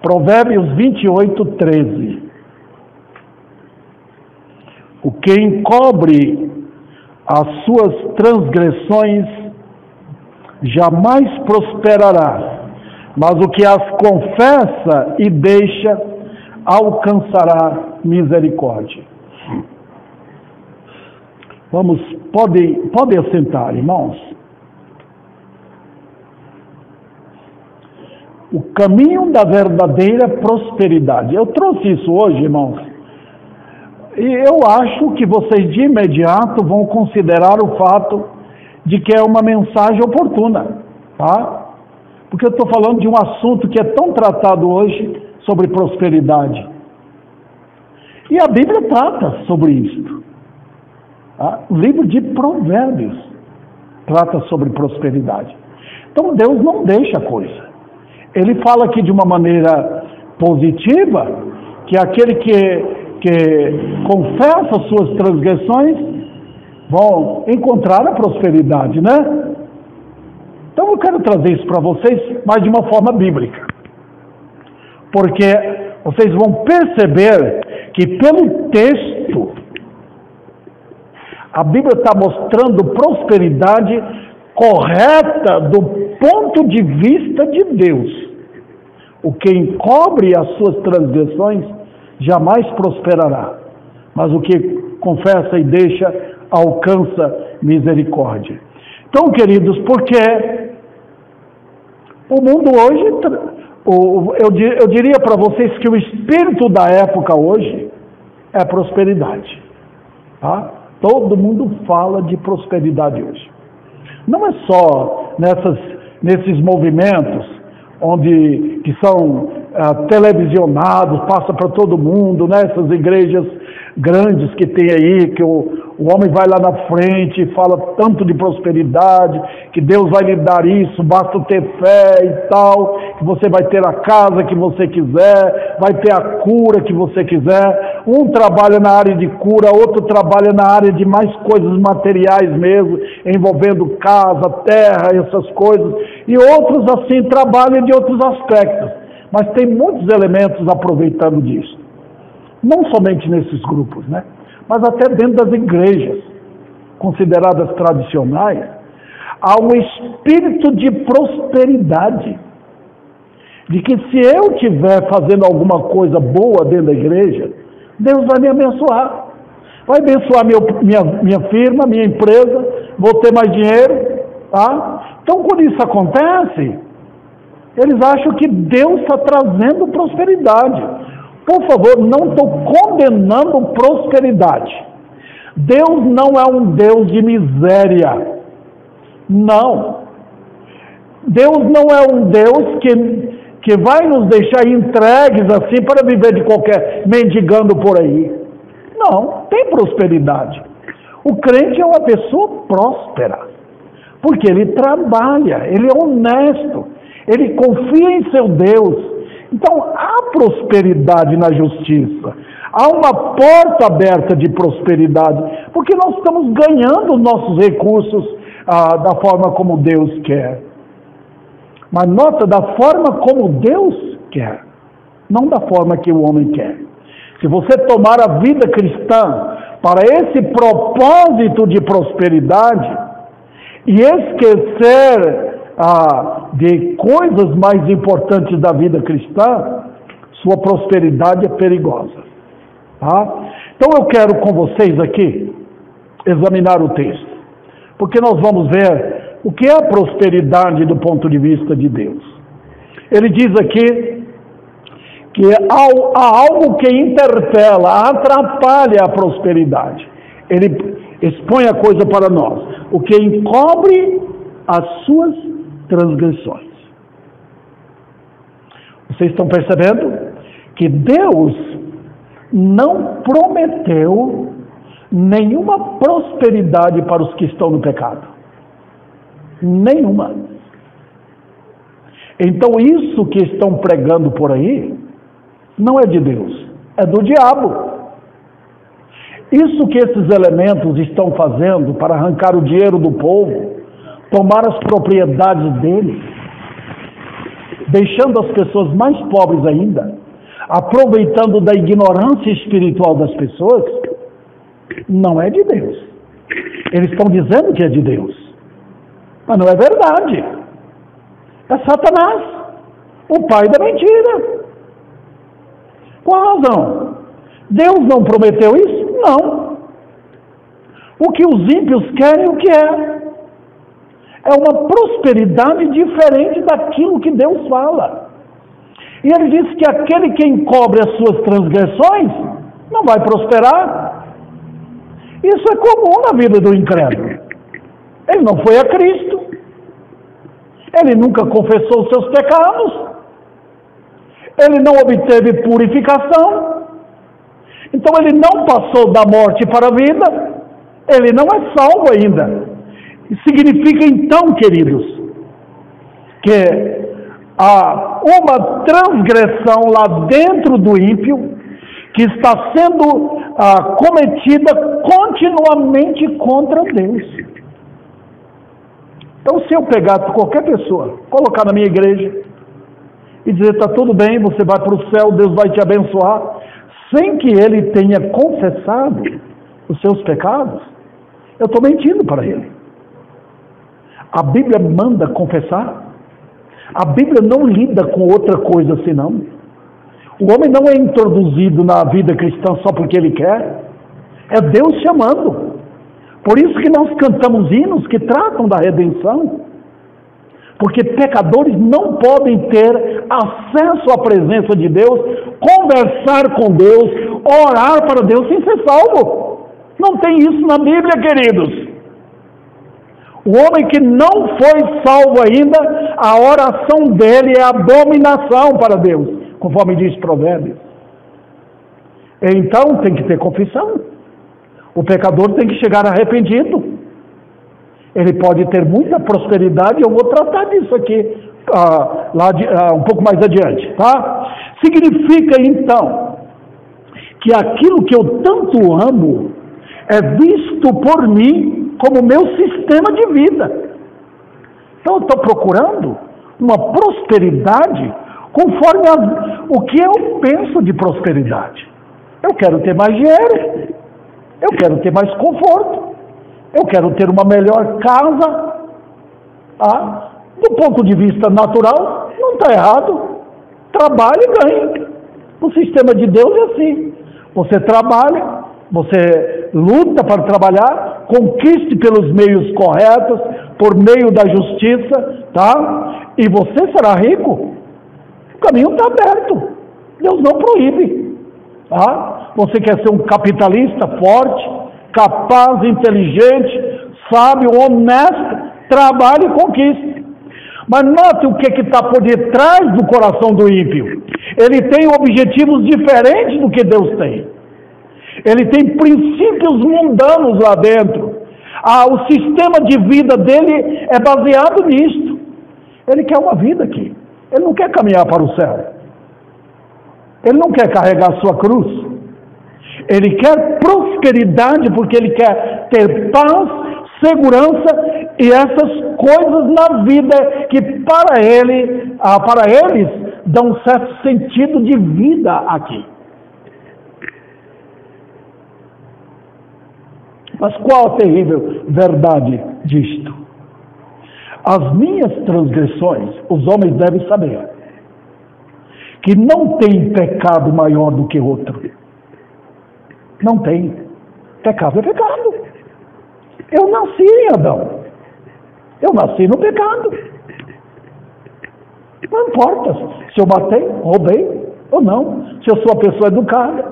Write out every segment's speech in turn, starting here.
Provérbios 28:13. O que encobre as suas transgressões jamais prosperará, mas o que as confessa e deixa alcançará misericórdia. Podem assentar, irmãos. O caminho da verdadeira prosperidade. Eu trouxe isso hoje, irmãos, e eu acho que vocês de imediato vão considerar o fato de que é uma mensagem oportuna, tá? Porque eu estou falando de um assunto que é tão tratado hoje sobre prosperidade. E a Bíblia trata sobre isso. Tá? O livro de Provérbios trata sobre prosperidade. Então Deus não deixa coisa. Ele fala aqui de uma maneira positiva, que aquele que confessa suas transgressões vão encontrar a prosperidade, né? Então eu quero trazer isso para vocês, mas de uma forma bíblica. Porque vocês vão perceber que pelo texto, a Bíblia está mostrando prosperidade correta do ponto de vista de Deus. O que encobre as suas transgressões jamais prosperará, mas o que confessa e deixa alcança misericórdia. Então, queridos, porque o mundo hoje, eu diria para vocês que o espírito da época hoje é prosperidade. Tá? Todo mundo fala de prosperidade hoje. Não é só nesses movimentos que são televisionados, passa para todo mundo, né? Essas igrejas grandes que tem aí, que o homem vai lá na frente e fala tanto de prosperidade, que Deus vai lhe dar isso, basta ter fé e tal, que você vai ter a casa que você quiser, vai ter a cura que você quiser. Um trabalha na área de cura, outro trabalha na área de mais coisas materiais mesmo, envolvendo casa, terra, essas coisas, e outros assim trabalham de outros aspectos, mas tem muitos elementos aproveitando disso. Não somente nesses grupos, né? Mas até dentro das igrejas, consideradas tradicionais, há um espírito de prosperidade. De que se eu estiver fazendo alguma coisa boa dentro da igreja, Deus vai me abençoar. Vai abençoar minha firma, minha empresa, vou ter mais dinheiro. Tá? Então, quando isso acontece, eles acham que Deus está trazendo prosperidade. Por favor, não estou condenando prosperidade. Deus não é um Deus de miséria. Não. Deus não é um Deus que vai nos deixar entregues assim para viver de qualquer mendigando por aí. Não, tem prosperidade. O crente é uma pessoa próspera, porque ele trabalha, ele é honesto, ele confia em seu Deus. Então, há prosperidade na justiça. Há uma porta aberta de prosperidade, porque nós estamos ganhando os nossos recursos da forma como Deus quer. Mas nota, da forma como Deus quer, não da forma que o homem quer. Se você tomar a vida cristã para esse propósito de prosperidade e esquecer de coisas mais importantes da vida cristã, sua prosperidade é perigosa. Tá? Então eu quero com vocês aqui examinar o texto, porque nós vamos ver o que é a prosperidade do ponto de vista de Deus. Ele diz aqui que há algo que interpela, atrapalha a prosperidade. Ele expõe a coisa para nós, o que encobre as suas transgressões. Vocês estão percebendo que Deus não prometeu nenhuma prosperidade para os que estão no pecado. Nenhuma. Então isso que estão pregando por aí não é de Deus, é do diabo. Isso que esses elementos estão fazendo para arrancar o dinheiro do povo, tomar as propriedades dele, deixando as pessoas mais pobres ainda, aproveitando da ignorância espiritual das pessoas, não é de Deus. Eles estão dizendo que é de Deus, mas não é verdade. É Satanás, o pai da mentira. Qual a razão? Deus não prometeu isso? Não. O que os ímpios querem, o que é? É uma prosperidade diferente daquilo que Deus fala. E ele diz que aquele que encobre as suas transgressões não vai prosperar. Isso é comum na vida do incrédulo. Ele não foi a Cristo. Ele nunca confessou os seus pecados. Ele não obteve purificação. Então ele não passou da morte para a vida. Ele não é salvo ainda. Significa então, queridos, que há uma transgressão lá dentro do ímpio que está sendo cometida continuamente contra Deus. Então, se eu pegar qualquer pessoa, colocar na minha igreja e dizer, está tudo bem, você vai para o céu, Deus vai te abençoar, sem que ele tenha confessado os seus pecados, eu estou mentindo para ele. A Bíblia manda confessar. A Bíblia não lida com outra coisa senão. O homem não é introduzido na vida cristã só porque ele quer. É Deus chamando. Por isso que nós cantamos hinos que tratam da redenção. Porque pecadores não podem ter acesso à presença de Deus, conversar com Deus, orar para Deus sem ser salvo. Não tem isso na Bíblia, queridos. O homem que não foi salvo ainda, a oração dele é abominação para Deus, conforme diz Provérbios. Então tem que ter confissão. O pecador tem que chegar arrependido. Ele pode ter muita prosperidade, eu vou tratar disso aqui um pouco mais adiante, tá? Significa então que aquilo que eu tanto amo é visto por mim como meu sistema de vida. Então eu estou procurando uma prosperidade conforme o que eu penso de prosperidade. Eu quero ter mais dinheiro, eu quero ter mais conforto, eu quero ter uma melhor casa. Do ponto de vista natural, não está errado. Trabalhe e ganhe. O sistema de Deus é assim. Você trabalha, você luta para trabalhar, conquiste pelos meios corretos, por meio da justiça, tá? E você será rico. O caminho está aberto. Deus não proíbe. Tá? Você quer ser um capitalista forte, capaz, inteligente, sábio, honesto, trabalhe e conquiste. Mas note o que está por detrás do coração do ímpio. Ele tem objetivos diferentes do que Deus tem. Ele tem princípios mundanos lá dentro. O sistema de vida dele é baseado nisto. Ele quer uma vida aqui. Ele não quer caminhar para o céu. Ele não quer carregar a sua cruz. Ele quer prosperidade porque ele quer ter paz, segurança e essas coisas na vida que para eles dão um certo sentido de vida aqui. Mas qual a terrível verdade disto? As minhas transgressões, os homens devem saber, que não tem pecado maior do que outro. Não tem. Pecado é pecado. Eu nasci em Adão. Eu nasci no pecado. Não importa se eu matei, roubei ou não. Se eu sou uma pessoa educada,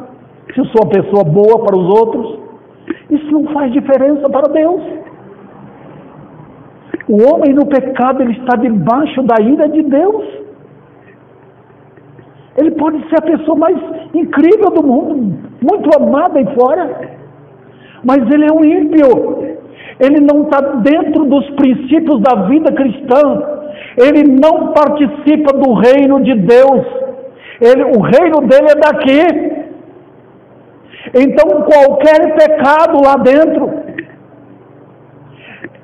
se eu sou uma pessoa boa para os outros. Isso não faz diferença para Deus. O homem no pecado, ele está debaixo da ira de Deus. Ele pode ser a pessoa mais incrível do mundo, muito amada aí fora, mas ele é um ímpio. Ele não está dentro dos princípios da vida cristã. Ele não participa do reino de Deus. O reino dele é daqui. Então qualquer pecado lá dentro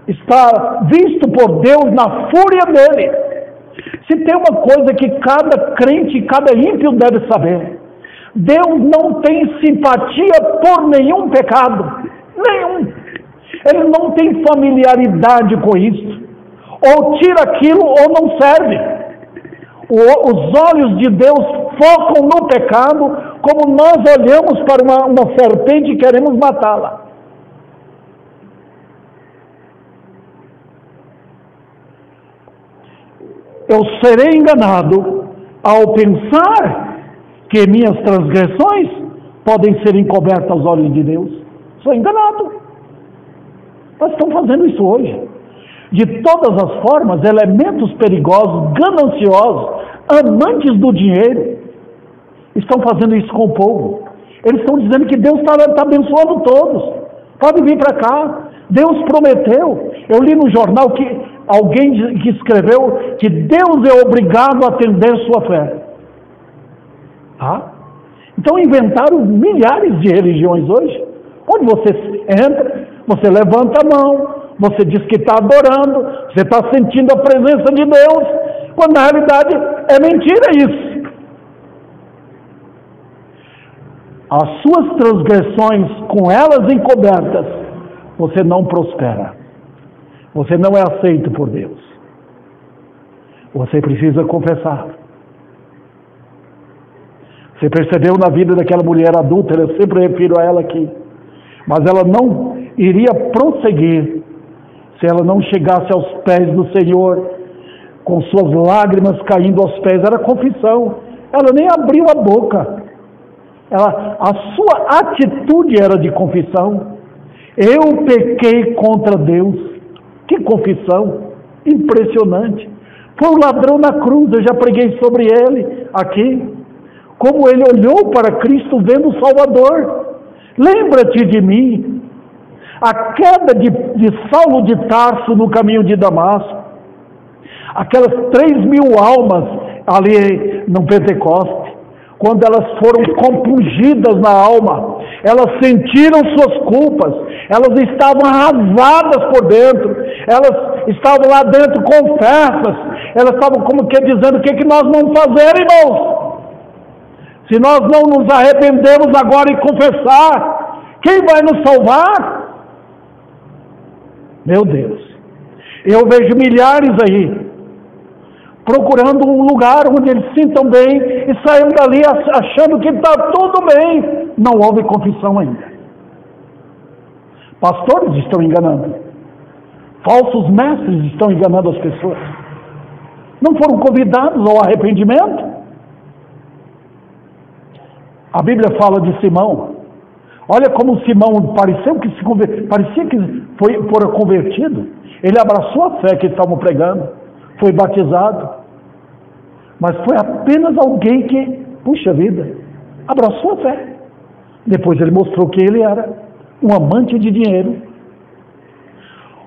está visto por Deus na fúria dele. Se tem uma coisa que cada crente, cada ímpio deve saber, Deus não tem simpatia por nenhum pecado. Nenhum. Ele não tem familiaridade com isso. Ou tira aquilo ou não serve. Os olhos de Deus focam no pecado como nós olhamos para uma serpente e queremos matá-la. Eu serei enganado ao pensar que minhas transgressões podem ser encobertas aos olhos de Deus. Sou enganado. Nós estamos fazendo isso hoje. De todas as formas, elementos perigosos, gananciosos, amantes do dinheiro, estão fazendo isso com o povo. Eles estão dizendo que Deus está abençoando todos. Pode vir para cá. Deus prometeu. Eu li no jornal que alguém que escreveu que Deus é obrigado a atender sua fé. Então inventaram milhares de religiões hoje. Onde você entra, você levanta a mão, você diz que está adorando, você está sentindo a presença de Deus, quando na realidade é mentira isso. As suas transgressões, com elas encobertas, você não prospera. Você não é aceito por Deus. Você precisa confessar. Você percebeu na vida daquela mulher adulta, eu sempre refiro a ela aqui, mas ela não iria prosseguir se ela não chegasse aos pés do Senhor, com suas lágrimas caindo aos pés. Era confissão. Ela nem abriu a boca. A sua atitude era de confissão. Eu pequei contra Deus. Que confissão impressionante. Foi um ladrão na cruz, eu já preguei sobre ele aqui. Como ele olhou para Cristo vendo o Salvador. Lembra-te de mim. A queda de Saulo de Tarso no caminho de Damasco. Aquelas 3.000 almas ali no Pentecoste. Quando elas foram compungidas na alma, elas sentiram suas culpas, elas estavam arrasadas por dentro, elas estavam lá dentro confessas, elas estavam como que dizendo: o que nós vamos fazer, irmãos? Se nós não nos arrependemos agora e confessar, quem vai nos salvar? Meu Deus, eu vejo milhares aí, procurando um lugar onde eles se sintam bem e saiam dali achando que está tudo bem. Não houve confissão ainda. Pastores estão enganando. Falsos mestres estão enganando as pessoas. Não foram convidados ao arrependimento. A Bíblia fala de Simão. Olha como Simão parecia que fora convertido. Ele abraçou a fé que estavam pregando. Foi batizado, mas foi apenas alguém que, puxa vida, abraçou a fé. Depois ele mostrou que ele era um amante de dinheiro.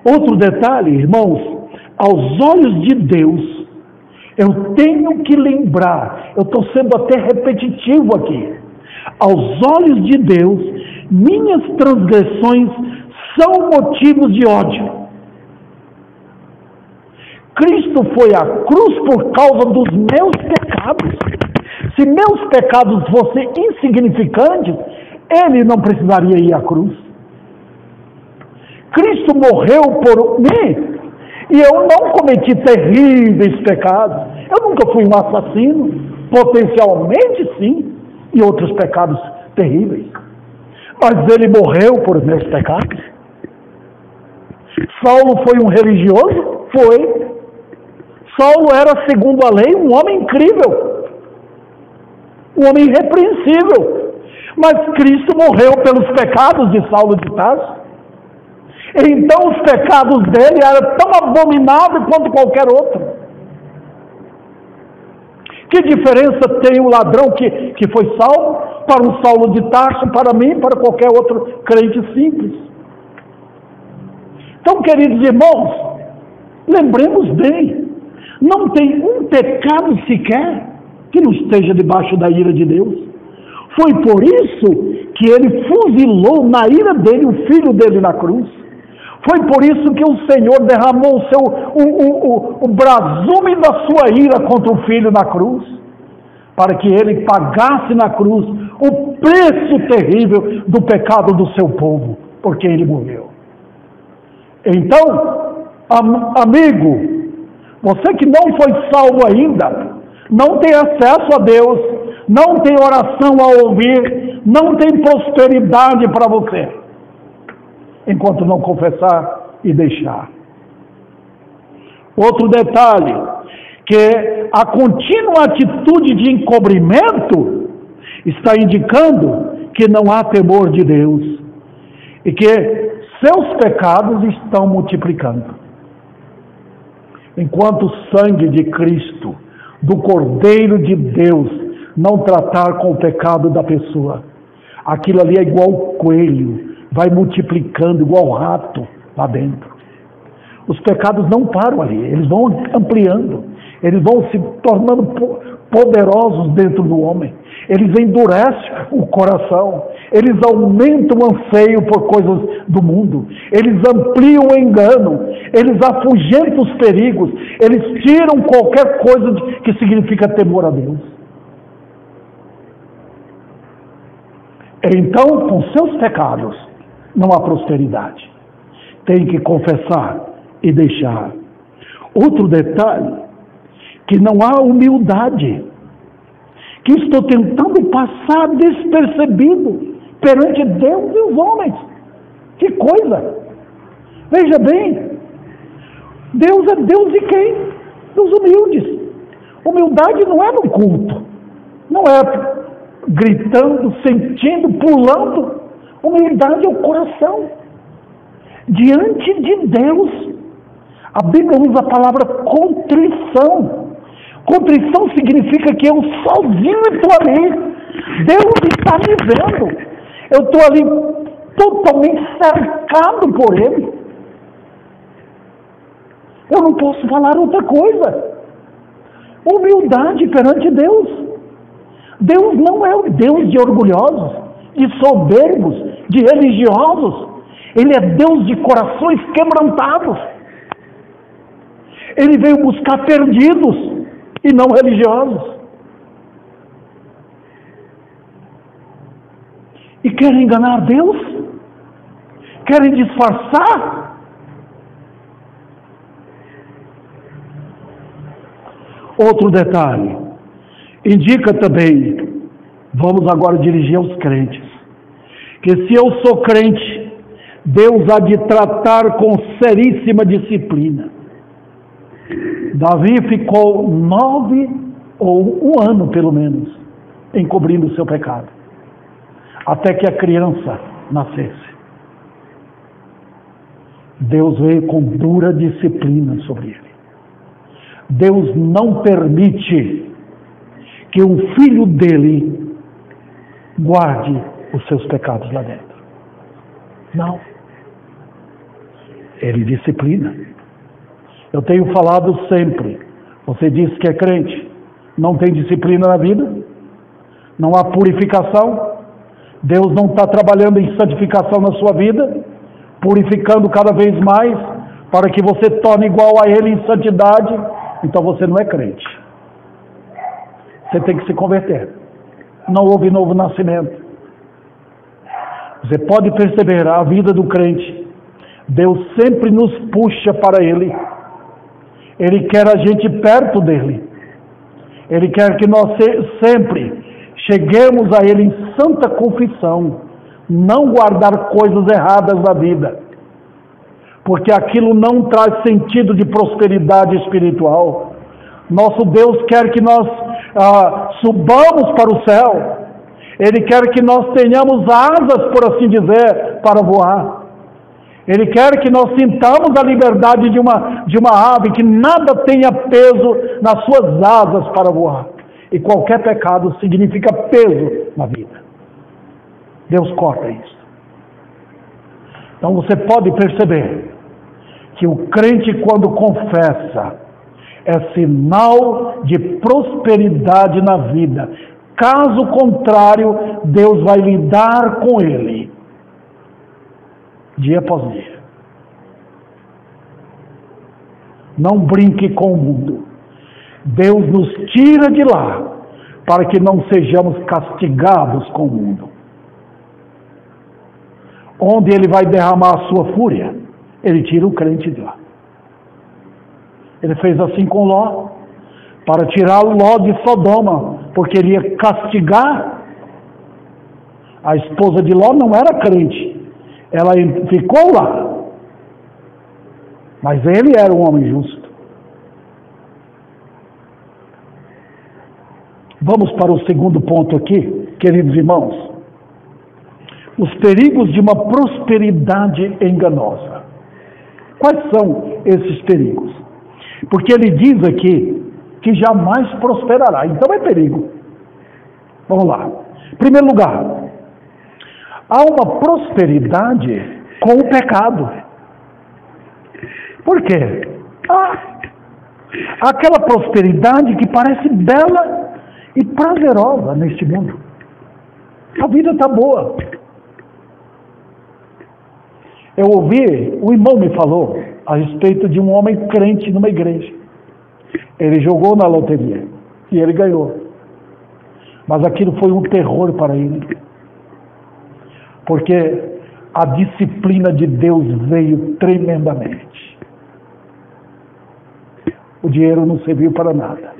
Outro detalhe, irmãos, aos olhos de Deus, eu tenho que lembrar, eu estou sendo até repetitivo aqui, aos olhos de Deus, minhas transgressões são motivos de ódio. Cristo foi à cruz por causa dos meus pecados. Se meus pecados fossem insignificantes, Ele não precisaria ir à cruz. Cristo morreu por mim, e eu não cometi terríveis pecados. Eu nunca fui um assassino, potencialmente sim, e outros pecados terríveis. Mas Ele morreu por meus pecados. Saulo foi um religioso? Foi. Saulo era, segundo a lei, um homem incrível, um homem irrepreensível, mas Cristo morreu pelos pecados de Saulo de Tarso. Então os pecados dele eram tão abomináveis quanto qualquer outro. Que diferença tem o ladrão que foi salvo para um Saulo de Tarso, para mim, para qualquer outro crente simples? Então, queridos irmãos, lembremos bem, não tem um pecado sequer que não esteja debaixo da ira de Deus. Foi por isso que ele fuzilou na ira dele o filho dele na cruz. Foi por isso que o Senhor derramou o brasume da sua ira contra o Filho na cruz, para que ele pagasse na cruz o preço terrível do pecado do seu povo, porque ele morreu. Então, amigo, você que não foi salvo ainda, não tem acesso a Deus, não tem oração a ouvir, não tem prosperidade para você, enquanto não confessar e deixar. Outro detalhe, que a contínua atitude de encobrimento está indicando que não há temor de Deus e que seus pecados estão multiplicando. Enquanto o sangue de Cristo, do Cordeiro de Deus, não tratar com o pecado da pessoa, aquilo ali é igual coelho, vai multiplicando igual rato lá dentro. Os pecados não param ali, eles vão ampliando, eles vão se tornando poderosos dentro do homem. Eles endurecem o coração, eles aumentam o anseio por coisas do mundo, eles ampliam o engano, eles afugentam os perigos, eles tiram qualquer coisa que significa temor a Deus. Então, com seus pecados, não há prosperidade. Tem que confessar e deixar. Outro detalhe, que não há humildade, que estou tentando passar despercebido perante Deus e os homens. Que coisa! Veja bem, Deus é Deus de quem? Dos humildes. Humildade não é no culto, não é gritando, sentindo, pulando. Humildade é o coração. Diante de Deus, a Bíblia usa a palavra contrição. Contrição significa que eu sozinho estou ali. Deus está me vendo. Eu estou ali totalmente cercado por Ele. Eu não posso falar outra coisa. Humildade perante Deus. Deus não é o Deus de orgulhosos, de soberbos, de religiosos. Ele é Deus de corações quebrantados. Ele veio buscar perdidos e não religiosos. E querem enganar Deus? Querem disfarçar? Outro detalhe, indica também, vamos agora dirigir aos crentes, que se eu sou crente, Deus há de tratar com seríssima disciplina. Davi ficou 9 ou 1 ano, pelo menos, encobrindo o seu pecado, até que a criança nascesse. Deus veio com dura disciplina sobre ele. Deus não permite que um filho dele guarde os seus pecados lá dentro. Não. Ele disciplina. Eu tenho falado sempre, você diz que é crente, não tem disciplina na vida, não há purificação, Deus não está trabalhando em santificação na sua vida, purificando cada vez mais, para que você torne igual a Ele em santidade, então você não é crente. Você tem que se converter. Não houve novo nascimento. Você pode perceber a vida do crente, Deus sempre nos puxa para Ele. Ele quer a gente perto dEle. Ele quer que nós sempre cheguemos a Ele em santa confissão, não guardar coisas erradas na vida, porque aquilo não traz sentido de prosperidade espiritual. Nosso Deus quer que nós subamos para o céu. Ele quer que nós tenhamos asas, por assim dizer, para voar. Ele quer que nós sintamos a liberdade de uma ave, que nada tenha peso nas suas asas para voar. E qualquer pecado significa peso na vida. Deus corta isso. Então você pode perceber que o crente, quando confessa, é sinal de prosperidade na vida. Caso contrário, Deus vai lidar com ele dia após dia. Não brinque com o mundo. Deus nos tira de lá para que não sejamos castigados com o mundo. Onde Ele vai derramar a sua fúria, Ele tira o crente de lá. Ele fez assim com Ló, para tirar Ló de Sodoma, porque Ele ia castigar. A esposa de Ló não era crente, ela ficou lá, mas ele era um homem justo. Vamos para o segundo ponto aqui, queridos irmãos. Os perigos de uma prosperidade enganosa. Quais são esses perigos? Porque ele diz aqui que jamais prosperará, então é perigo. Vamos lá. Em primeiro lugar, há uma prosperidade com o pecado. Por quê? Aquela prosperidade que parece bela e prazerosa neste mundo. A vida está boa. Eu ouvi, o irmão me falou a respeito de um homem crente numa igreja. Ele jogou na loteria e ele ganhou. Mas aquilo foi um terror para ele. Porque a disciplina de Deus veio tremendamente. O dinheiro não serviu para nada.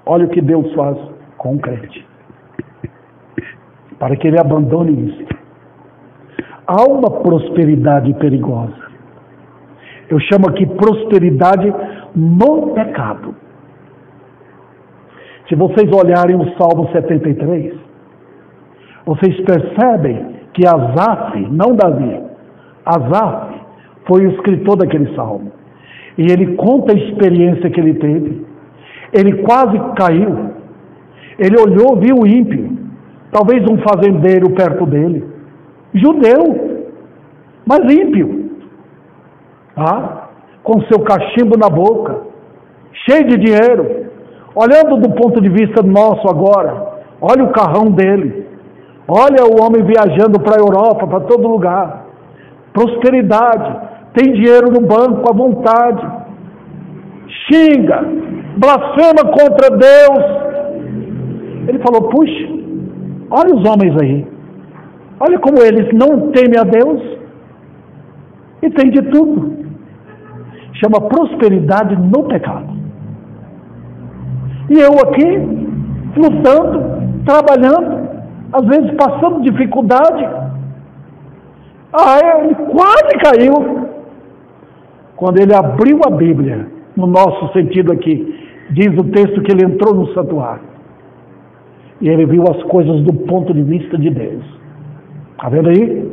Olha o que Deus faz com o crente. Para que ele abandone isso. Há uma prosperidade perigosa. Eu chamo aqui prosperidade no pecado. Se vocês olharem o Salmo 73, vocês percebem que Asaf, não Davi, Asaf foi o escritor daquele salmo. E ele conta a experiência que ele teve. Ele quase caiu. Ele olhou, viu o ímpio. Talvez um fazendeiro perto dele. Judeu, mas ímpio. Com seu cachimbo na boca. Cheio de dinheiro. Olhando do ponto de vista nosso agora. Olha o carrão dele. Olha o homem viajando para a Europa, para todo lugar. Prosperidade. Tem dinheiro no banco à vontade. Xinga. Blasfema contra Deus. Ele falou, puxa, olha os homens aí. Olha como eles não temem a Deus. E tem de tudo. Chama prosperidade no pecado. E eu aqui, lutando, trabalhando, às vezes passando dificuldade. Ele quase caiu. Quando ele abriu a Bíblia, no nosso sentido aqui, diz o texto que ele entrou no santuário. E ele viu as coisas do ponto de vista de Deus. Está vendo aí?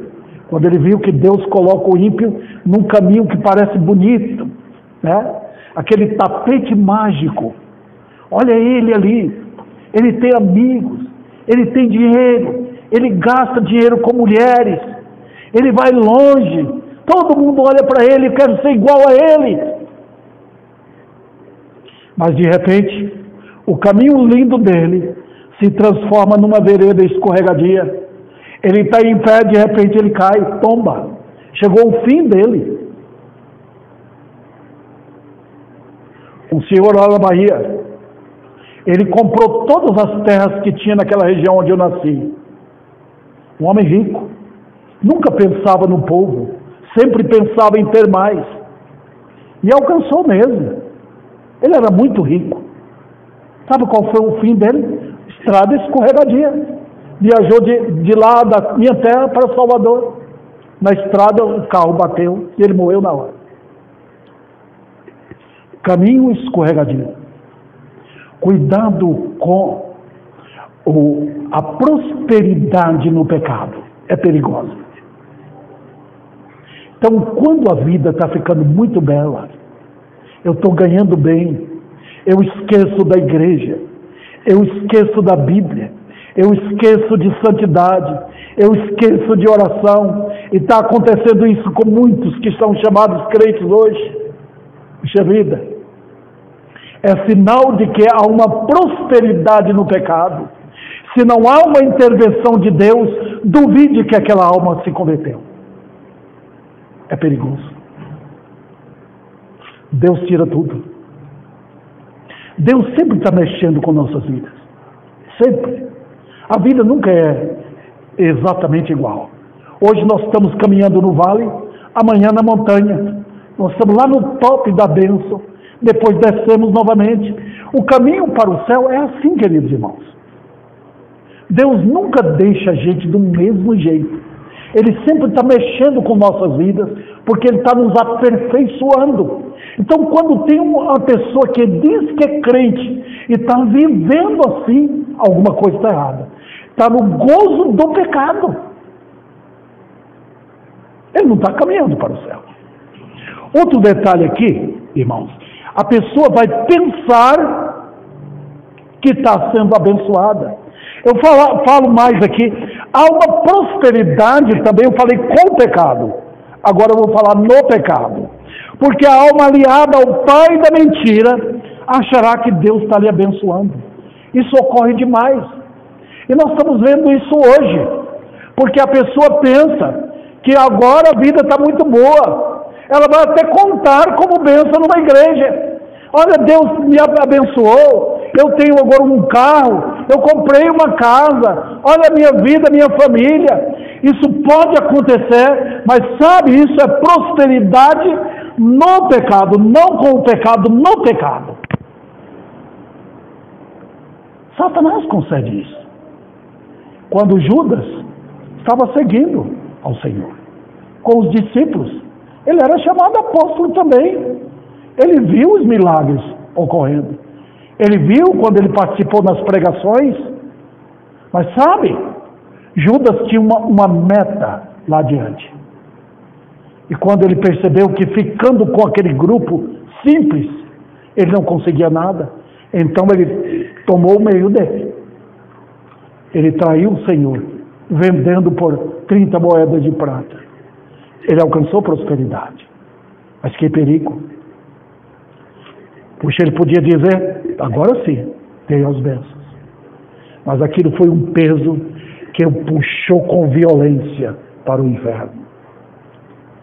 Quando ele viu que Deus coloca o ímpio num caminho que parece bonito, né? Aquele tapete mágico. Olha ele ali. Ele tem amigos. Ele tem dinheiro. Ele gasta dinheiro com mulheres. Ele vai longe. Todo mundo olha para ele e quer ser igual a ele. Mas de repente, o caminho lindo dele se transforma numa vereda escorregadia. Ele está em pé, de repente ele cai, tomba. Chegou o fim dele. Um senhor lá na Bahia, ele comprou todas as terras que tinha naquela região onde eu nasci. Um homem rico. Nunca pensava no povo. Sempre pensava em ter mais. E alcançou mesmo. Ele era muito rico. Sabe qual foi o fim dele? Estrada escorregadia. Viajou de lá da minha terra para Salvador. Na estrada o carro bateu e ele morreu na hora. Caminho escorregadio. Cuidado com a prosperidade no pecado. É perigosa. Então, quando a vida está ficando muito bela, eu estou ganhando bem, eu esqueço da igreja, eu esqueço da Bíblia, eu esqueço de santidade, eu esqueço de oração, e está acontecendo isso com muitos que são chamados crentes hoje. Puxa vida, é sinal de que há uma prosperidade no pecado. Se não há uma intervenção de Deus, duvide que aquela alma se converteu. É perigoso. Deus tira tudo. Deus sempre está mexendo com nossas vidas. Sempre. A vida nunca é exatamente igual. Hoje nós estamos caminhando no vale, amanhã na montanha. Nós estamos lá no top da bênção, depois descemos novamente. O caminho para o céu é assim, queridos irmãos. Deus nunca deixa a gente do mesmo jeito. Ele sempre está mexendo com nossas vidas, porque Ele está nos aperfeiçoando. Então, quando tem uma pessoa que diz que é crente e está vivendo assim, alguma coisa está errada. Está no gozo do pecado. Ele não está caminhando para o céu. Outro detalhe aqui, irmãos, a pessoa vai pensar que está sendo abençoada. Eu falo mais aqui, há uma prosperidade também, eu falei com o pecado, agora eu vou falar no pecado. Porque a alma aliada ao pai da mentira achará que Deus está lhe abençoando. Isso ocorre demais. E nós estamos vendo isso hoje, porque a pessoa pensa que agora a vida está muito boa. Ela vai até contar como bênção numa igreja. Olha, Deus me abençoou, eu tenho agora um carro, eu comprei uma casa, olha a minha vida, a minha família. Isso pode acontecer, mas sabe, isso é prosperidade no pecado, não com o pecado, no pecado. Satanás concede isso. Quando Judas estava seguindo ao Senhor, com os discípulos, ele era chamado apóstolo também. Ele viu os milagres ocorrendo. Ele viu quando ele participou nas pregações. Mas sabe, Judas tinha uma meta lá adiante. E quando ele percebeu que ficando com aquele grupo simples, ele não conseguia nada, então ele tomou o meio dele. Ele traiu o Senhor, vendendo por 30 moedas de prata. Ele alcançou prosperidade. Mas que perigo. Puxa, ele podia dizer, agora sim, tenho as bênçãos. Mas aquilo foi um peso que o puxou com violência para o inferno.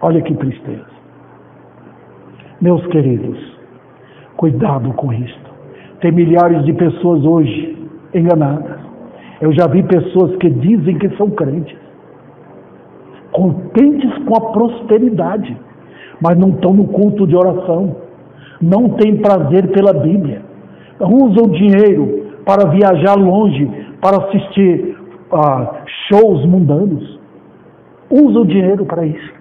Olha que tristeza. Meus queridos, cuidado com isto. Tem milhares de pessoas hoje enganadas. Eu já vi pessoas que dizem que são crentes, contentes com a prosperidade, mas não estão no culto de oração. Não têm prazer pela Bíblia. Usam dinheiro para viajar longe, para assistir shows mundanos. Usam dinheiro para isso.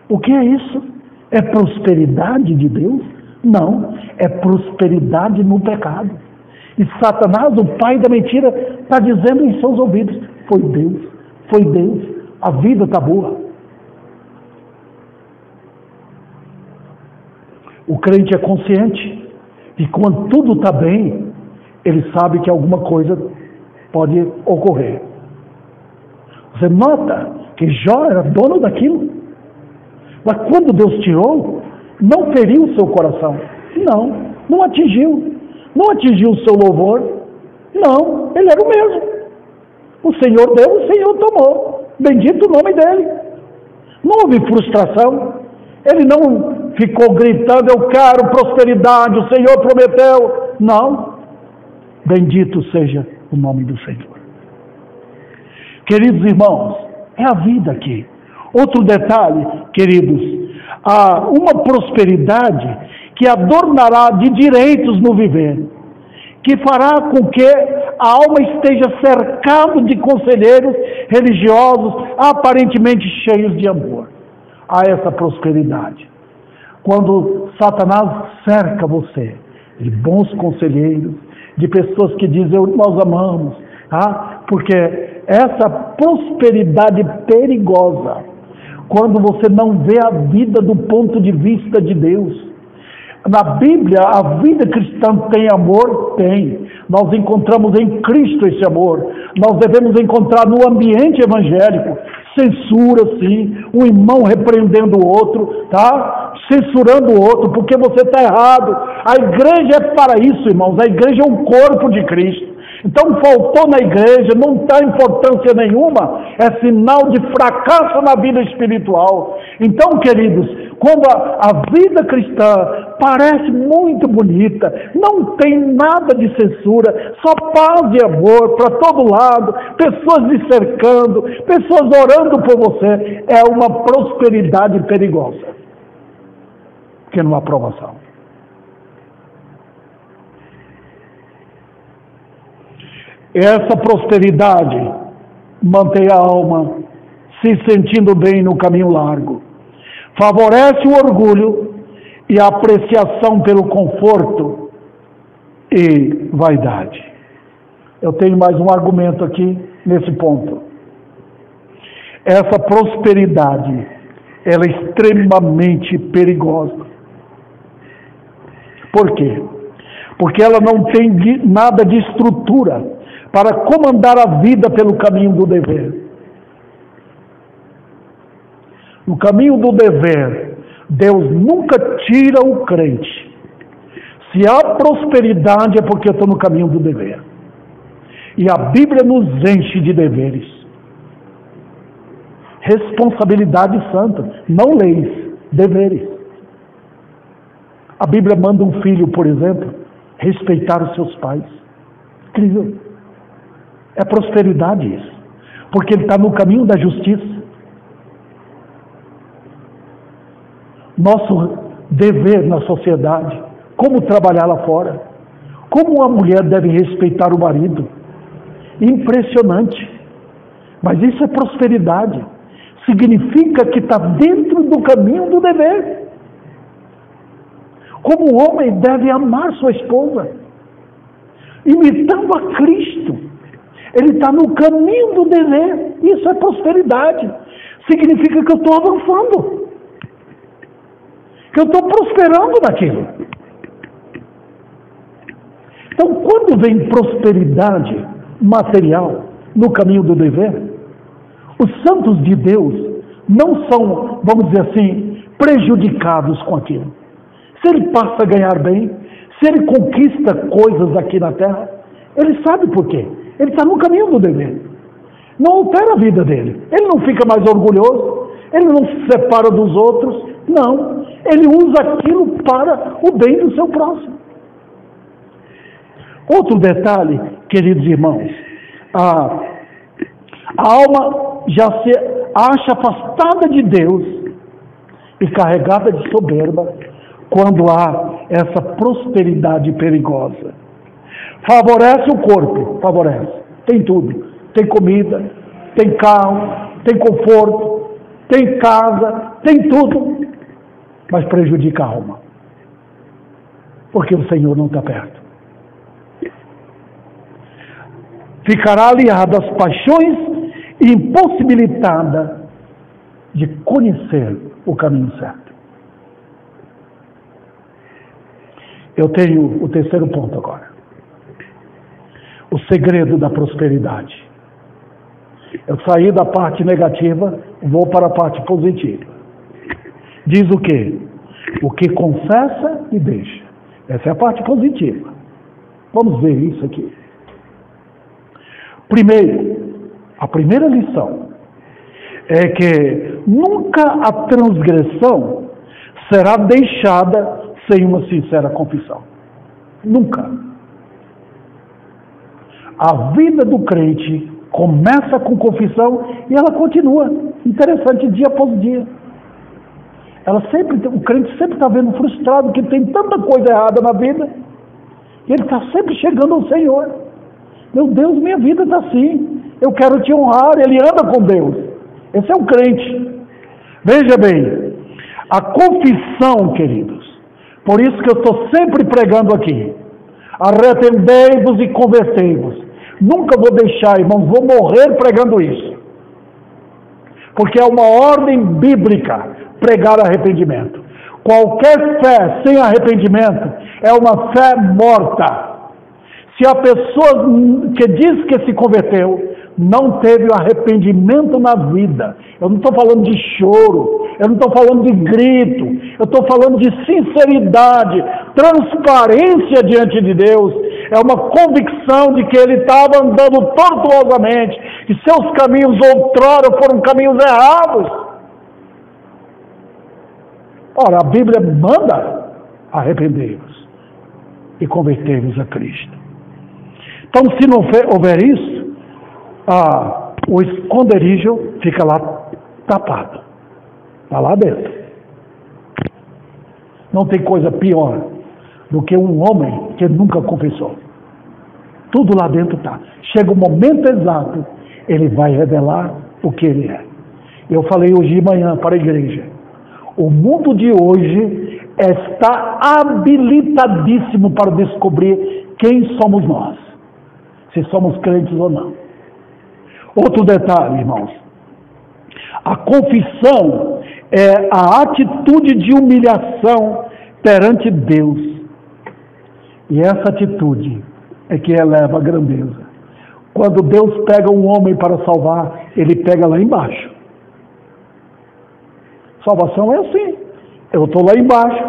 O que é isso? É prosperidade de Deus? Não, é prosperidade no pecado. E Satanás, o pai da mentira, está dizendo em seus ouvidos, foi Deus, a vida está boa. O crente é consciente de quando tudo está bem, ele sabe que alguma coisa pode ocorrer. Você nota que Jó era dono daquilo, mas quando Deus tirou, não feriu o seu coração. Não atingiu. Não atingiu o seu louvor. Não, ele era o mesmo. O Senhor deu, o Senhor tomou. Bendito o nome dele. Não houve frustração. Ele não ficou gritando, eu quero prosperidade, o Senhor prometeu. Não. Bendito seja o nome do Senhor. Queridos irmãos, é a vida aqui. Outro detalhe, queridos, há uma prosperidade que adornará de direitos no viver, que fará com que a alma esteja cercada de conselheiros religiosos aparentemente cheios de amor. Há essa prosperidade. Quando Satanás cerca você de bons conselheiros, de pessoas que dizem, nós amamos, porque essa prosperidade perigosa, quando você não vê a vida do ponto de vista de Deus. Na Bíblia, a vida cristã tem amor? Tem. Nós encontramos em Cristo esse amor. Nós devemos encontrar no ambiente evangélico censura, sim, um irmão repreendendo o outro, censurando o outro, porque você está errado. A igreja é para isso, irmãos. A igreja é um corpo de Cristo. Então, faltou na igreja, não dá importância nenhuma, é sinal de fracasso na vida espiritual. Então, queridos, quando a vida cristã parece muito bonita, não tem nada de censura, só paz e amor para todo lado, pessoas lhe cercando, pessoas orando por você, é uma prosperidade perigosa, que não há aprovação. Essa prosperidade mantém a alma se sentindo bem no caminho largo. Favorece o orgulho e a apreciação pelo conforto e vaidade. Eu tenho mais um argumento aqui nesse ponto. Essa prosperidade, ela é extremamente perigosa. Por quê? Porque ela não tem nada de estrutura para comandar a vida pelo caminho do dever. No caminho do dever, Deus nunca tira o crente. Se há prosperidade é porque eu estou no caminho do dever. E a Bíblia nos enche de deveres. Responsabilidade santa, não leis, deveres. A Bíblia manda um filho, por exemplo, respeitar os seus pais. Incrível. É prosperidade isso. Porque ele está no caminho da justiça. Nosso dever na sociedade, como trabalhar lá fora, como a mulher deve respeitar o marido. Impressionante. Mas isso é prosperidade. Significa que está dentro do caminho do dever. Como o homem deve amar sua esposa, imitando a Cristo. Ele está no caminho do dever. Isso é prosperidade. Significa que eu estou avançando. Que eu estou prosperando naquilo. Então, quando vem prosperidade material no caminho do dever, os santos de Deus não são, vamos dizer assim, prejudicados com aquilo. Se ele passa a ganhar bem, se ele conquista coisas aqui na terra, ele sabe por quê. Ele está no caminho do dever. Não altera a vida dele. Ele não fica mais orgulhoso, ele não se separa dos outros. Não, ele usa aquilo para o bem do seu próximo. Outro detalhe, queridos irmãos, a alma já se acha afastada de Deus e carregada de soberba quando há essa prosperidade perigosa. Favorece o corpo, favorece, tem tudo, tem comida, tem carro, tem conforto, tem casa, tem tudo, mas prejudica a alma, porque o Senhor não está perto. Ficará aliada às paixões e impossibilitada de conhecer o caminho certo. Eu tenho o terceiro ponto agora. O segredo da prosperidade. Eu saí da parte negativa, vou para a parte positiva. Diz o quê? O que confessa e deixa. Essa é a parte positiva. Vamos ver isso aqui. Primeiro, a primeira lição é que nunca a transgressão será deixada sem uma sincera confissão. Nunca. A vida do crente começa com confissão e ela continua. Interessante, dia após dia. O crente sempre está vendo frustrado que tem tanta coisa errada na vida e ele está sempre chegando ao Senhor. Meu Deus, minha vida está assim. Eu quero te honrar. Ele anda com Deus. Esse é um crente. Veja bem, a confissão, queridos. Por isso que eu estou sempre pregando aqui. Arrependei-vos e convertei-vos. Nunca vou deixar, irmãos, vou morrer pregando isso. Porque é uma ordem bíblica pregar arrependimento. Qualquer fé sem arrependimento é uma fé morta. Se a pessoa que diz que se converteu não teve arrependimento na vida, eu não estou falando de choro, eu não estou falando de grito, eu estou falando de sinceridade, transparência diante de Deus, é uma convicção de que ele estava andando tortuosamente, e seus caminhos outrora foram caminhos errados. Ora, a Bíblia manda arrepender-vos e converter-vos a Cristo. Então, se não houver isso, o esconderijo fica lá tapado. Está lá dentro. Não tem coisa pior do que um homem que nunca confessou. Tudo lá dentro está. Chega o momento exato, ele vai revelar o que ele é. Eu falei hoje de manhã para a igreja. O mundo de hoje está habilitadíssimo para descobrir quem somos nós. Se somos crentes ou não. Outro detalhe, irmãos. A confissão é a atitude de humilhação perante Deus. E essa atitude é que eleva a grandeza. Quando Deus pega um homem para salvar, ele pega lá embaixo. Salvação é assim. Eu estou lá embaixo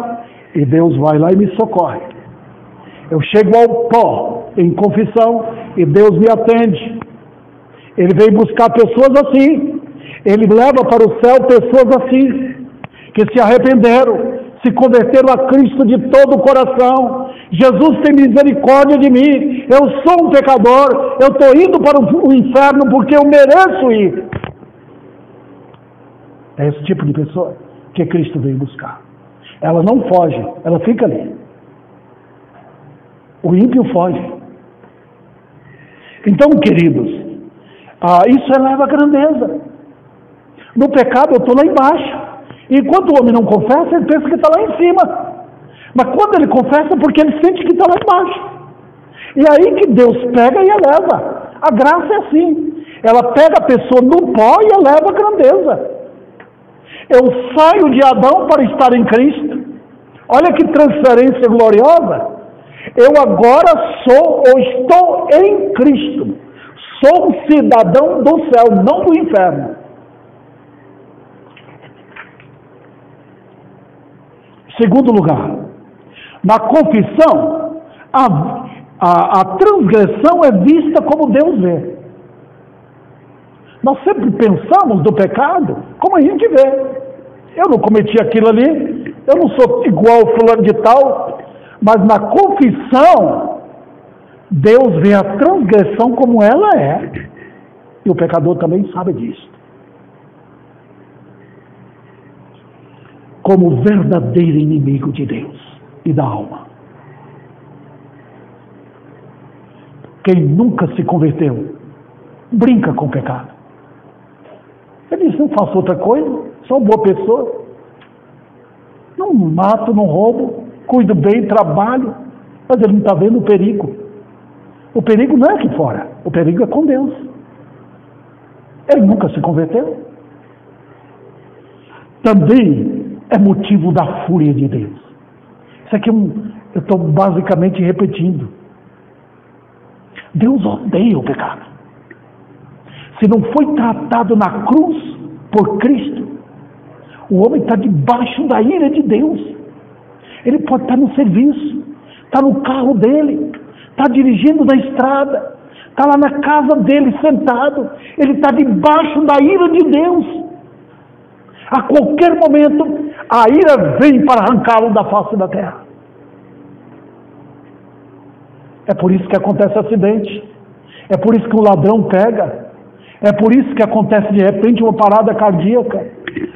e Deus vai lá e me socorre. Eu chego ao pó em confissão e Deus me atende. Ele vem buscar pessoas assim. Ele leva para o céu pessoas assim, que se arrependeram, se converteram a Cristo de todo o coração. Jesus tem misericórdia de mim. Eu sou um pecador. Eu estou indo para o inferno porque eu mereço ir. É esse tipo de pessoa que Cristo veio buscar. Ela não foge, ela fica ali. O ímpio foge. Então, queridos, isso eleva a grandeza. No pecado eu estou lá embaixo. Enquanto o homem não confessa, ele pensa que está lá em cima. Mas quando ele confessa, é porque ele sente que está lá embaixo. E aí que Deus pega e eleva. A graça é assim. Ela pega a pessoa no pó e eleva a grandeza. Eu saio de Adão para estar em Cristo. Olha que transferência gloriosa. Eu agora sou ou estou em Cristo. Sou um cidadão do céu, não do inferno. Segundo lugar, na confissão, a transgressão é vista como Deus vê. Nós sempre pensamos do pecado como a gente vê. Eu não cometi aquilo ali, eu não sou igual ao fulano de tal, mas na confissão, Deus vê a transgressão como ela é. E o pecador também sabe disso. Como verdadeiro inimigo de Deus e da alma. Quem nunca se converteu, brinca com o pecado. Ele diz, não faço outra coisa, sou boa pessoa. Não mato, não roubo, cuido bem, trabalho, mas ele não está vendo o perigo. O perigo não é aqui fora, o perigo é com Deus. Ele nunca se converteu. Também é motivo da fúria de Deus. Isso aqui eu estou basicamente repetindo. Deus odeia o pecado. Se não foi tratado na cruz por Cristo, o homem está debaixo da ira de Deus. Ele pode estar no serviço, está no carro dele, está dirigindo na estrada, está lá na casa dele sentado, ele está debaixo da ira de Deus. A qualquer momento, a ira vem para arrancá-lo da face da terra. É por isso que acontece acidente. É por isso que o ladrão pega. É por isso que acontece de repente uma parada cardíaca.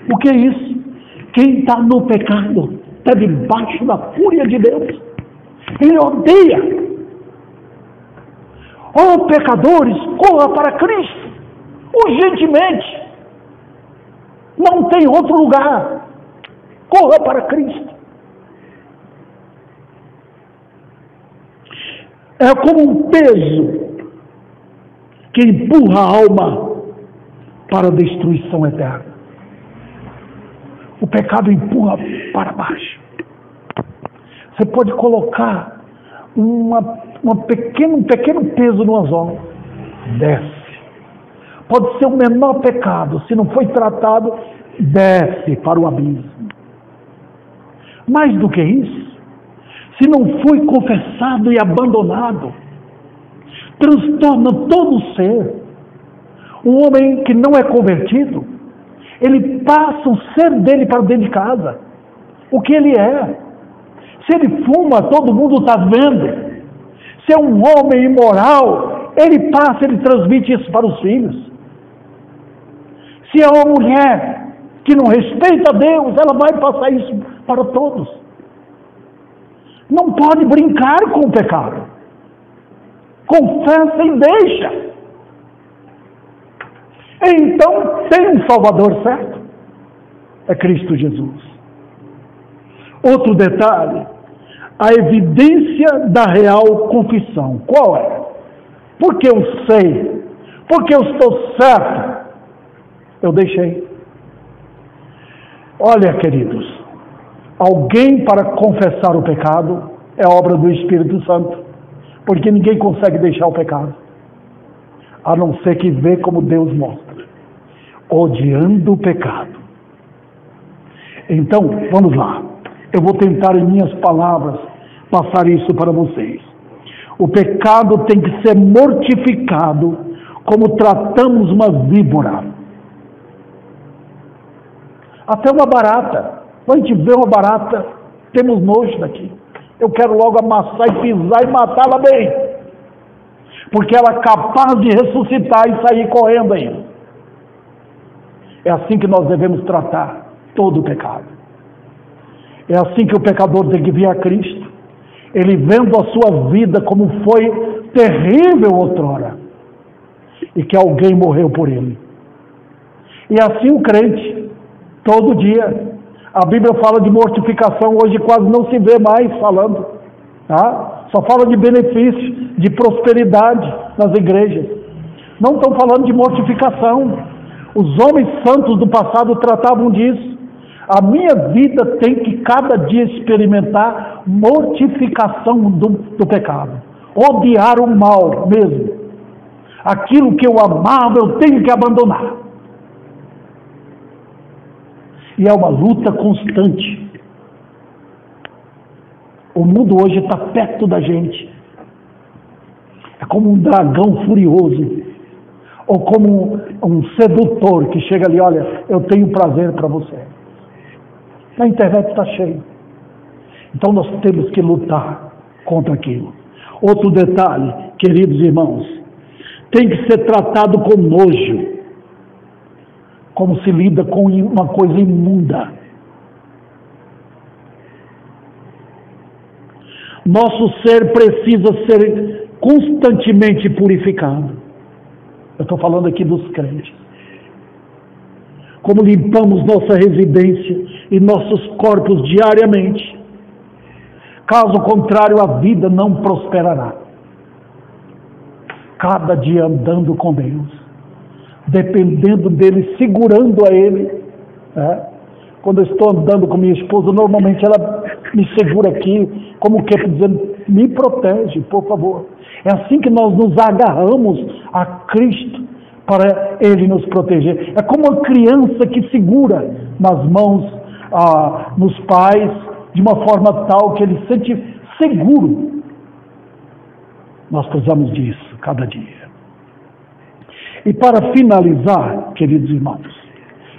O que é isso? Quem está no pecado está debaixo da fúria de Deus. Ele odeia. Oh, pecadores, corra para Cristo. Urgentemente. Não tem outro lugar. Corra para Cristo. É como um peso que empurra a alma para a destruição eterna. O pecado empurra para baixo. Você pode colocar um pequeno peso no anzol. Desce. Pode ser o menor pecado. Se não foi tratado, desce para o abismo. Mais do que isso, se não foi confessado e abandonado, transtorna todo o ser. Um homem que não é convertido, ele passa o ser dele para dentro de casa. o que ele é. Se ele fuma, todo mundo está vendo. Se é um homem imoral, ele passa, ele transmite isso para os filhos. Se é uma mulher que não respeita Deus, ela vai passar isso para todos. Não pode brincar com o pecado. Confessa e deixa. Então, tem um Salvador certo? É Cristo Jesus. Outro detalhe, a evidência da real confissão. Qual é? Porque eu sei, porque eu estou certo, eu deixei. Olha, queridos, alguém para confessar o pecado é obra do Espírito Santo, porque ninguém consegue deixar o pecado, a não ser que vê como Deus mostra, odiando o pecado. Então, vamos lá. Eu vou tentar, em minhas palavras, passar isso para vocês. O pecado tem que ser mortificado como tratamos uma víbora. Até uma barata. Quando a gente vê uma barata, temos nojo daqui. Eu quero logo amassar e pisar e matá-la bem. Porque ela é capaz de ressuscitar e sair correndo ainda. É assim que nós devemos tratar todo o pecado. É assim que o pecador tem que vir a Cristo. Ele vendo a sua vida como foi terrível outrora. E que alguém morreu por ele. E assim o crente, todo dia. A Bíblia fala de mortificação, hoje quase não se vê mais falando. Tá? Só fala de benefício, de prosperidade nas igrejas. Não estão falando de mortificação. Os homens santos do passado tratavam disso. A minha vida tem que cada dia experimentar mortificação do pecado. Odiar o mal mesmo. Aquilo que eu amava, eu tenho que abandonar. E é uma luta constante. O mundo hoje está perto da gente. É como um dragão furioso. Ou como um sedutor que chega ali, olha, eu tenho prazer para você. A internet está cheia. Então nós temos que lutar contra aquilo. Outro detalhe, queridos irmãos, tem que ser tratado com nojo, como se lida com uma coisa imunda. Nosso ser precisa ser constantemente purificado. Eu estou falando aqui dos crentes. Como limpamos nossa residência e nossos corpos diariamente. Caso contrário, a vida não prosperará. Cada dia andando com Deus, dependendo dele, segurando a ele. Né? Quando eu estou andando com minha esposa, normalmente ela me segura aqui, como que dizendo, me protege, por favor. É assim que nós nos agarramos a Cristo, para Ele nos proteger. É como uma criança que segura nas mãos, nos pais, de uma forma tal que ele se sente seguro. Nós precisamos disso cada dia. E para finalizar, queridos irmãos,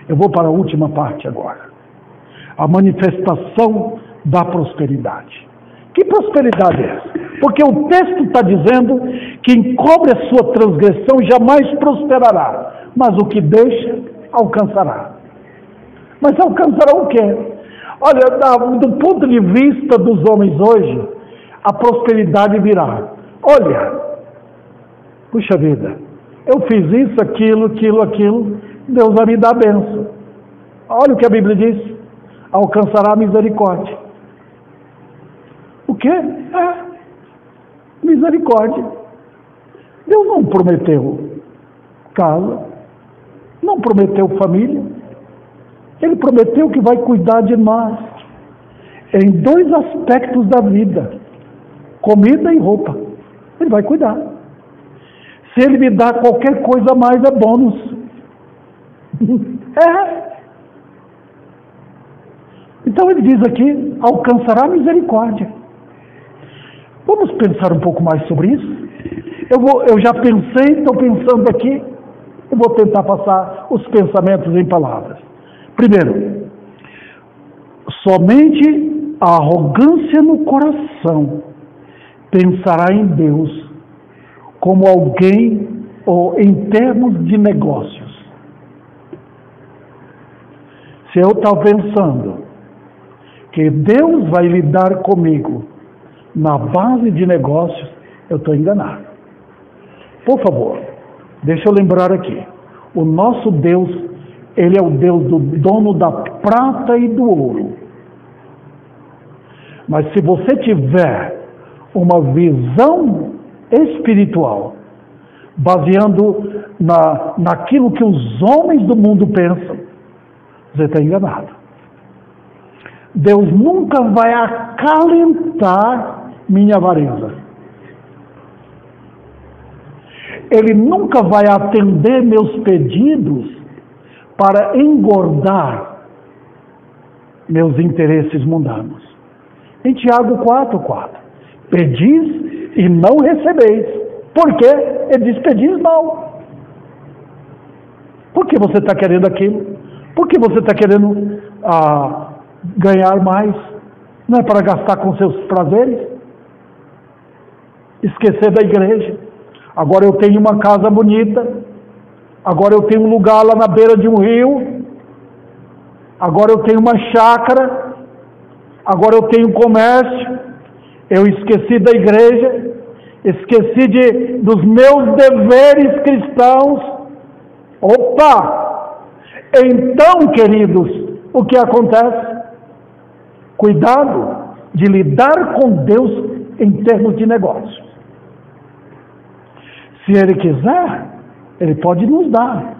eu vou para a última parte agora. A manifestação da prosperidade. Que prosperidade é essa? Porque o texto está dizendo que quem cobre a sua transgressão jamais prosperará, mas o que deixa, alcançará. Mas alcançará o quê? Olha, do ponto de vista dos homens hoje, a prosperidade virá. Olha, puxa vida, eu fiz isso, aquilo, Deus vai me dar a bênção. Olha o que a Bíblia diz, alcançará a misericórdia. O quê? Misericórdia. Deus não prometeu casa, não prometeu família. Ele prometeu que vai cuidar de nós em dois aspectos da vida: comida e roupa. Ele vai cuidar. Se ele me dá qualquer coisa a mais, é bônus. Então ele diz aqui, alcançará misericórdia. Vamos pensar um pouco mais sobre isso? Eu já pensei, estou pensando aqui, eu vou tentar passar os pensamentos em palavras. Primeiro, Somente a arrogância no coração pensará em Deus como alguém ou em termos de negócios. Se eu estou pensando que Deus vai lidar comigo na base de negócios, eu estou enganado. Por favor, deixa eu lembrar aqui. O nosso Deus, Ele é o Deus do dono da prata e do ouro. Mas se você tiver uma visão espiritual, baseando naquilo que os homens do mundo pensam, você está enganado. Deus nunca vai acalentar minha avareza. Ele nunca vai atender meus pedidos para engordar meus interesses mundanos. Em Tiago 4:4, pedis e não recebeis. Por quê? Ele diz, pedis mal. Por que você está querendo aquilo? Por que você está querendo ganhar mais? Não é para gastar com seus prazeres? Esquecer da igreja. Agora eu tenho uma casa bonita. Agora eu tenho um lugar lá na beira de um rio. Agora eu tenho uma chácara. Agora eu tenho comércio. Eu esqueci da igreja. Esqueci dos meus deveres cristãos. Opa! Então, queridos, o que acontece? Cuidado de lidar com Deus em termos de negócio. Se Ele quiser, Ele pode nos dar.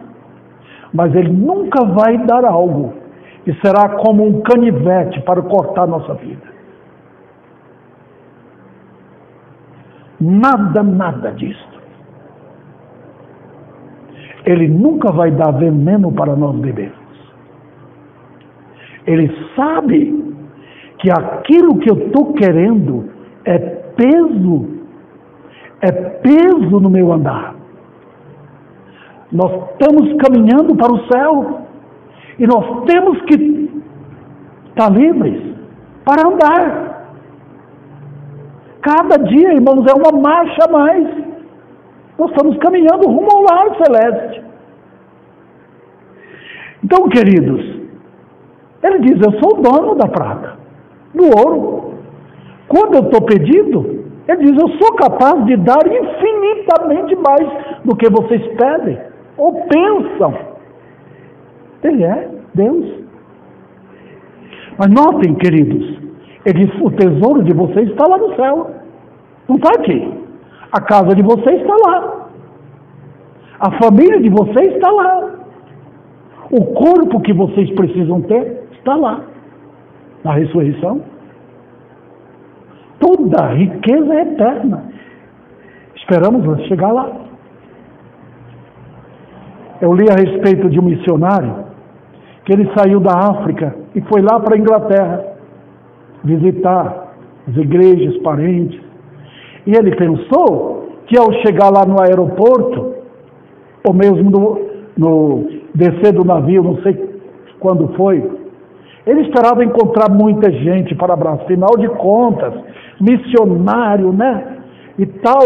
Mas Ele nunca vai dar algo que será como um canivete para cortar nossa vida. Nada disso. Ele nunca vai dar veneno para nós bebermos. Ele sabe que aquilo que eu estou querendo é peso no meu andar. Nós estamos caminhando para o céu e nós temos que estar livres para andar. Cada dia, irmãos, é uma marcha a mais. Nós estamos caminhando rumo ao lar celeste. Então, queridos, ele diz, eu sou o dono da prata, do ouro. Quando eu estou pedindo, ele diz, eu sou capaz de dar infinitamente mais do que vocês pedem ou pensam. Ele é Deus. Mas notem, queridos, ele diz, o tesouro de vocês está lá no céu. Não está aqui. A casa de vocês está lá. A família de vocês está lá. O corpo que vocês precisam ter está lá. Na ressurreição. Toda a riqueza é eterna. Esperamos chegar lá. Eu li a respeito de um missionário que ele saiu da África e foi lá para a Inglaterra visitar as igrejas, parentes. E ele pensou que ao chegar lá no aeroporto, ou mesmo no descer do navio, não sei quando foi, ele esperava encontrar muita gente para abraçar. Afinal de contas, missionário, né? E tal.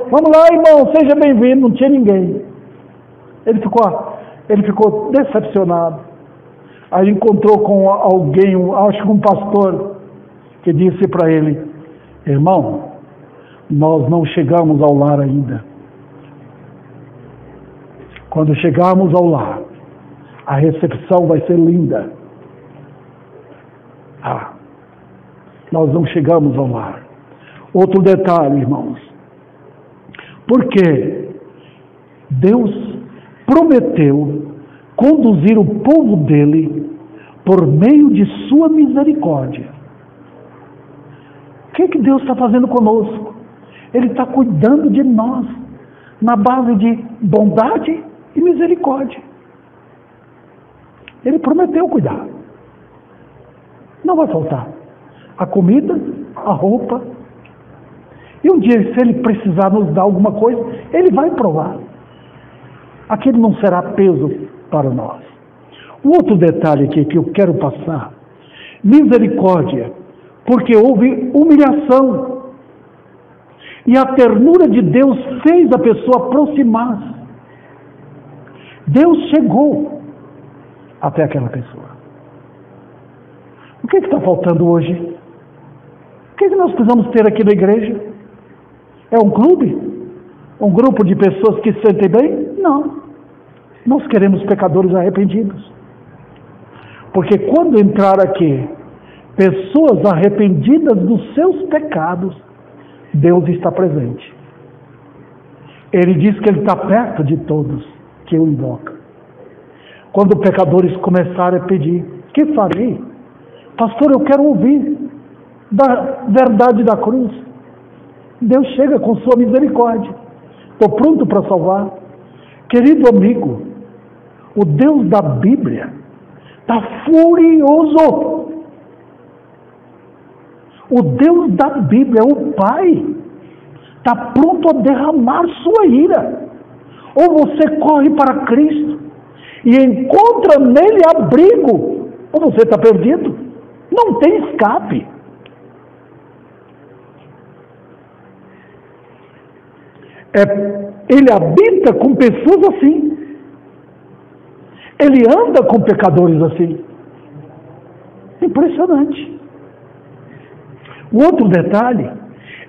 Vamos lá, irmão, seja bem-vindo. Não tinha ninguém. Ele ficou decepcionado. Aí encontrou com alguém, acho que um pastor, que disse para ele, irmão, nós não chegamos ao lar ainda. Quando chegarmos ao lar, a recepção vai ser linda. Nós não chegamos ao lar. Outro detalhe, irmãos. Porque Deus prometeu conduzir o povo dele por meio de sua misericórdia. O que Deus está fazendo conosco? Ele está cuidando de nós na base de bondade e misericórdia. Ele prometeu cuidar. Não vai faltar a comida, a roupa. E um dia, se ele precisar nos dar alguma coisa, ele vai provar. Aquele não será peso para nós. Um outro detalhe aqui que eu quero passar Misericórdia, porque houve humilhação. E a ternura de Deus fez a pessoa aproximar-se. Deus chegou até aquela pessoa. O que está faltando hoje? O que nós precisamos ter aqui na igreja? É um clube? Um grupo de pessoas que se sentem bem? Não. Nós queremos pecadores arrependidos. Porque quando entrar aqui pessoas arrependidas dos seus pecados, Deus está presente. Ele diz que Ele está perto de todos que o invocam. Quando pecadores começarem a pedir, que farei? Pastor, eu quero ouvir da verdade da cruz. Deus chega com sua misericórdia. Estou pronto para salvar. Querido amigo, o Deus da Bíblia está furioso. O Deus da Bíblia, o Pai, está pronto a derramar sua ira. Ou você corre para Cristo e encontra nele abrigo, ou você está perdido. Não tem escape. Ele habita com pessoas assim. Ele anda com pecadores assim. Impressionante. O outro detalhe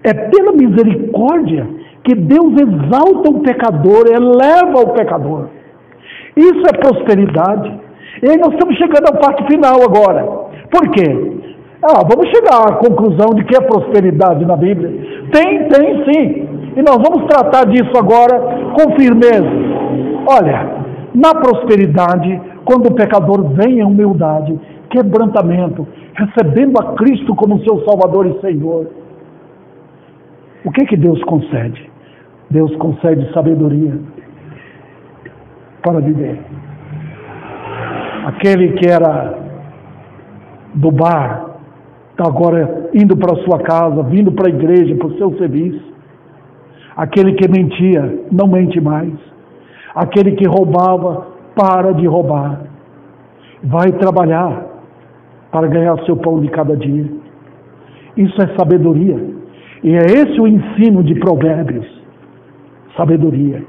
é pela misericórdia que Deus exalta o pecador, eleva o pecador. Isso é prosperidade. E aí nós estamos chegando à parte final agora. Por quê? Vamos chegar à conclusão de que é prosperidade na Bíblia. Tem sim. E nós vamos tratar disso agora com firmeza. Olha, na prosperidade, quando o pecador vem em humildade, quebrantamento, recebendo a Cristo como seu Salvador e Senhor, o que Deus concede? Deus concede sabedoria para viver. Aquele que era do bar, está agora indo para a sua casa, vindo para a igreja, para o seu serviço. Aquele que mentia, não mente mais. Aquele que roubava, para de roubar. Vai trabalhar para ganhar seu pão de cada dia. Isso é sabedoria. E é esse o ensino de Provérbios. Sabedoria.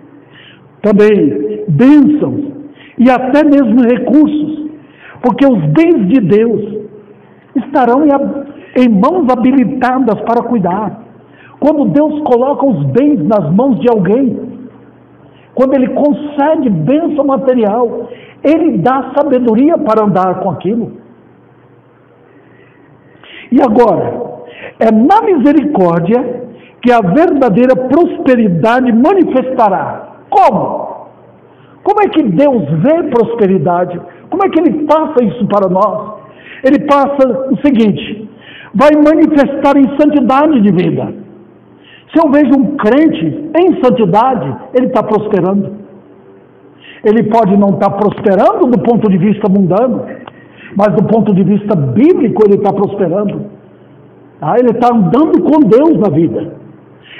Também bênçãos e até mesmo recursos. Porque os bens de Deus estarão em mãos habilitadas para cuidar. Quando Deus coloca os bens nas mãos de alguém, quando Ele concede bênção material, Ele dá sabedoria para andar com aquilo. E agora, é na misericórdia que a verdadeira prosperidade manifestará. Como? Como é que Deus vê prosperidade? Como é que Ele passa isso para nós? Ele passa o seguinte: vai manifestar em santidade de vida. Se eu vejo um crente em santidade, ele está prosperando. Ele pode não estar prosperando do ponto de vista mundano, mas do ponto de vista bíblico ele está prosperando. Ele está andando com Deus na vida.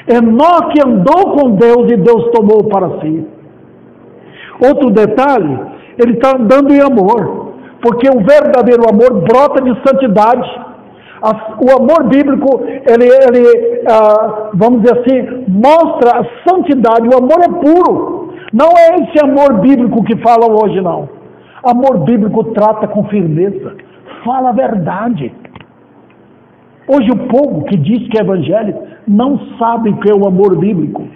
Enoque andou com Deus e Deus tomou para si. Outro detalhe, ele está andando em amor, porque o verdadeiro amor brota de santidade. O amor bíblico, vamos dizer assim, mostra a santidade. O amor é puro. Não é esse amor bíblico que falam hoje, não. Amor bíblico trata com firmeza, fala a verdade. Hoje o povo que diz que é evangélico não sabe o que é o amor bíblico.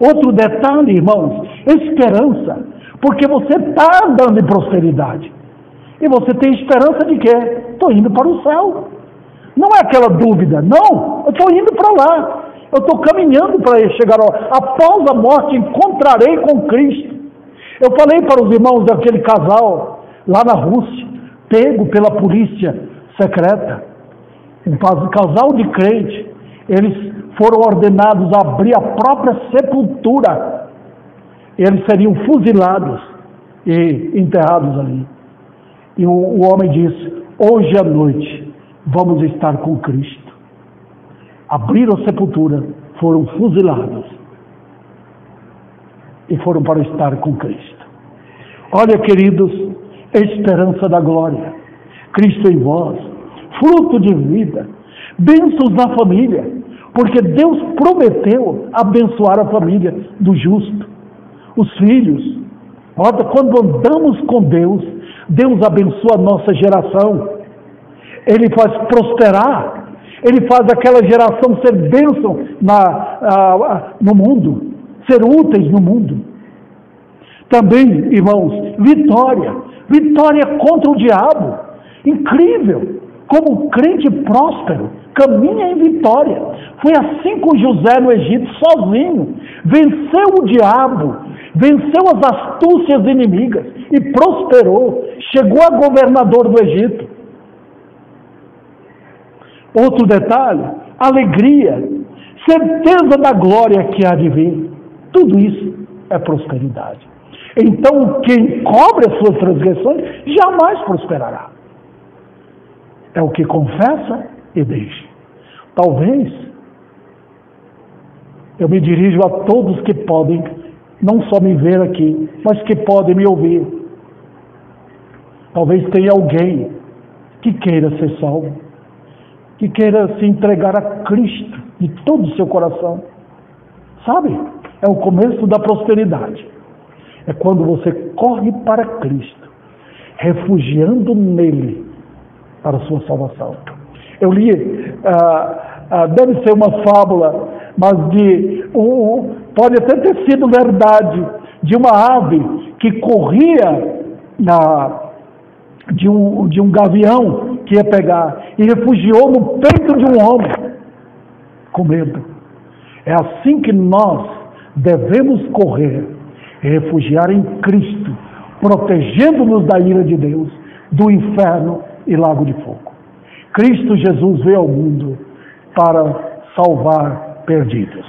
Outro detalhe, irmãos, esperança. Porque você está andando em prosperidade. E você tem esperança de quê? Estou indo para o céu. Não é aquela dúvida, não, eu estou indo para lá, eu estou caminhando para chegar após a morte, encontrarei com Cristo. Eu falei para os irmãos daquele casal, lá na Rússia, pego pela polícia secreta, um casal de crente, eles foram ordenados a abrir a própria sepultura, eles seriam fuzilados e enterrados ali. E o homem disse: hoje à noite, vamos estar com Cristo. Abriram a sepultura, foram fuzilados e foram para estar com Cristo. Olha, queridos, esperança da glória. Cristo em vós, fruto de vida, bênçãos na família, porque Deus prometeu abençoar a família do justo, os filhos. Olha, quando andamos com Deus, Deus abençoa a nossa geração, Ele faz prosperar, Ele faz aquela geração ser bênção no mundo, ser úteis no mundo. Também, irmãos, vitória contra o diabo. Incrível, como o crente próspero caminha em vitória. Foi assim com José no Egito, sozinho. Venceu o diabo, venceu as astúcias inimigas e prosperou. Chegou a governador do Egito. Outro detalhe, alegria, certeza da glória que há de vir. Tudo isso é prosperidade. Então, quem cobre as suas transgressões jamais prosperará. É o que confessa e deixa. Talvez eu me dirijo a todos que podem não só me ver aqui, mas que podem me ouvir. Talvez tenha alguém que queira ser salvo, que queira se entregar a Cristo de todo o seu coração. Sabe? É o começo da prosperidade. É quando você corre para Cristo, refugiando nele para a sua salvação. Eu li, deve ser uma fábula, mas pode até ter sido verdade, de uma ave que corria de um gavião que ia pegar e refugiou no peito de um homem, com medo. É assim que nós devemos correr e refugiar em Cristo, protegendo-nos da ira de Deus, do inferno e lago de fogo. Cristo Jesus veio ao mundo para salvar perdidos.